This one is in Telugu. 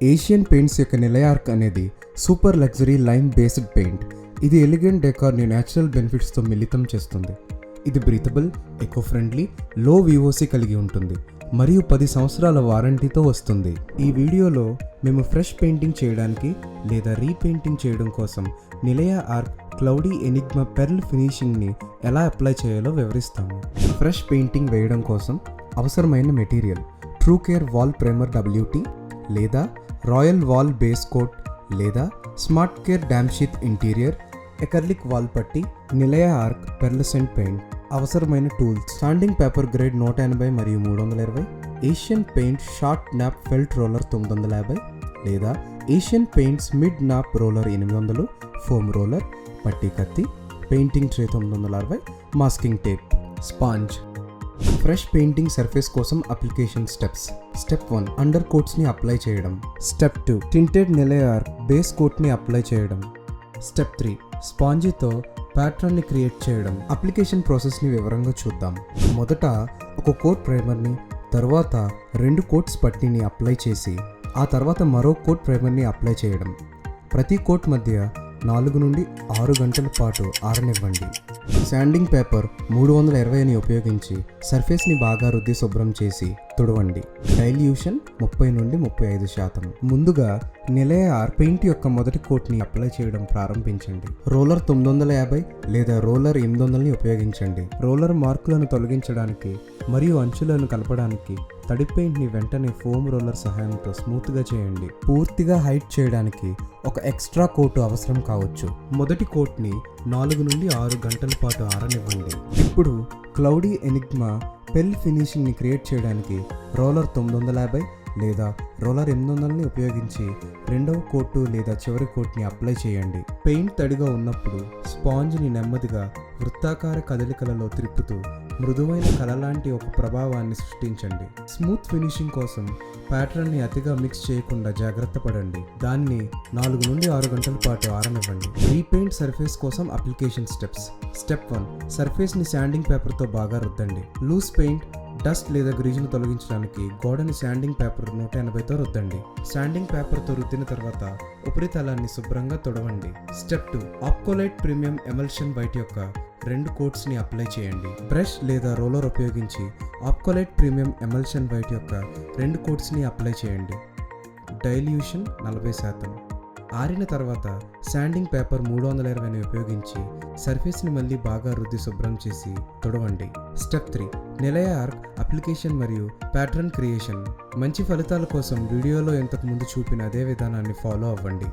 ఏషియన్ పెయింట్స్ యొక్క నిలయార్క్ అనేది super luxury lime based paint. ఇది ఎలిగెంట్ డెకార్ని న్యాచురల్ బెనిఫిట్స్తో మిళితం చేస్తుంది. ఇది బ్రీతబుల్, ఎకో ఫ్రెండ్లీ, లో విఓసి కలిగి ఉంటుంది మరియు 10 సంవత్సరాల వారంటీతో వస్తుంది. ఈ వీడియోలో మేము ఫ్రెష్ పెయింటింగ్ చేయడానికి లేదా రీపెయింటింగ్ చేయడం కోసం నిలయా ఆర్క్ క్లౌడీ ఎనిగ్మా పెర్ల్ ఫినిషింగ్ని ఎలా అప్లై చేయాలో వివరిస్తాము. ఫ్రెష్ పెయింటింగ్ వేయడం కోసం అవసరమైన material true care wall primer WT లేదా రాయల్ వాల్ బేస్ కోట్ లేదా smart care dam sheet interior, acrylic wall పట్టి, నిలయా ఆర్క్ పెర్లసెంట్ పెయింట్. అవసరమైన టూల్స్: సాండింగ్ పేపర్ గ్రేడ్ 180 మరియు 320, Asian paint short nap felt roller 950 లేదా Asian paints mid nap roller 800, foam roller, పట్టీ కత్తి, painting tray 960, masking tape, sponge. Fresh painting surface కోసం అప్లికేషన్ స్టెప్స్. స్టెప్ 1 అండర్ కోట్స్ని అప్లై చేయడం. Step 2 tinted Nilaya arc base కోట్ని అప్లై చేయడం. స్టెప్ 3 స్పాంజితో ప్యాటర్న్ని క్రియేట్ చేయడం. అప్లికేషన్ ప్రాసెస్ని వివరంగా చూద్దాం. మొదట ఒక కోట్ ప్రైమర్ని, తర్వాత 2 కోట్స్ పట్టీని అప్లై చేసి ఆ తర్వాత మరో కోట్ ప్రైమర్ని అప్లై చేయడం. ప్రతి కోట్ మధ్య 4 నుండి 6 గంటల పాటు ఆరనివ్వండి. శాండింగ్ పేపర్ 320ని ఉపయోగించి సర్ఫేస్ని బాగా రుద్ది శుభ్రం చేసి తుడవండి. డైల్యూషన్ 30 నుండి 35%. ముందుగా నిలయా ఆర్క్ పెయింట్ యొక్క మొదటి కోట్ని అప్లై చేయడం ప్రారంభించండి. రోలర్ 950 లేదా రోలర్ 800ని ఉపయోగించండి. రోలర్ మార్కులను తొలగించడానికి మరియు అంచులను కలపడానికి తడి పెయింట్ని వెంటనే ఫోమ్ రోలర్ సహాయంతో స్మూత్గా చేయండి. పూర్తిగా హైట్ చేయడానికి ఒక ఎక్స్ట్రా కోటు అవసరం కావచ్చు. మొదటి కోట్ని 4 నుండి 6 గంటల పాటు ఆరనివ్వండి. ఇప్పుడు క్లౌడీ ఎనిగ్మా పెల్ ఫినిషింగ్ని క్రియేట్ చేయడానికి రోలర్ 950 లేదా రోలర్ 800ని ఉపయోగించి రెండవ కోటు లేదా చివరి కోట్ని అప్లై చేయండి. పెయింట్ తడిగా ఉన్నప్పుడు స్పాంజ్ని నెమ్మదిగా వృత్తాకార కదలికలలో త్రిప్పుతూ మృదువైన కళ లాంటి ఒక ప్రభావాన్ని సృష్టించండి. స్మూత్ ఫినిషింగ్ కోసం ప్యాటర్న్ని అతిగా మిక్స్ చేయకుండా జాగ్రత్త పడండి. దాన్ని 4 నుండి 6 గంటల పాటు ఆరనివ్వండి. రీపెయింట్ సర్ఫేస్ కోసం అప్లికేషన్ స్టెప్స్. స్టెప్ 1 సర్ఫేస్ని శాండింగ్ పేపర్తో బాగా రుద్దండి. లూజ్ పెయింట్, డస్ట్ లేదా గ్రీజును తొలగించడానికి గోడని శాండింగ్ పేపర్ 180తో రుద్దండి. శాండింగ్ పేపర్తో రుద్దిన తర్వాత ఉపరితలాన్ని శుభ్రంగా తుడవండి. స్టెప్ 2 ఆప్కోలైట్ ప్రీమియం ఎమల్షన్ వైట్ యొక్క 2 కోట్స్ని అప్లై చేయండి. బ్రష్ లేదా రోలర్ ఉపయోగించి ఆప్కోలైట్ ప్రీమియం ఎమల్షన్ వైట్ యొక్క 2 కోట్స్ని అప్లై చేయండి. డైల్యూషన్ 40%. ఆరిన తర్వాత శాండింగ్ పేపర్ 320ని ఉపయోగించి సర్ఫేస్ని మళ్ళీ బాగా రుద్ది శుభ్రం చేసి తుడవండి. స్టెప్ 3 నిలయా ఆర్క్ అప్లికేషన్ మరియు ప్యాటర్న్ క్రియేషన్. మంచి ఫలితాల కోసం వీడియోలో ఇంతకు ముందు చూపిన అదే విధానాన్ని ఫాలో అవ్వండి.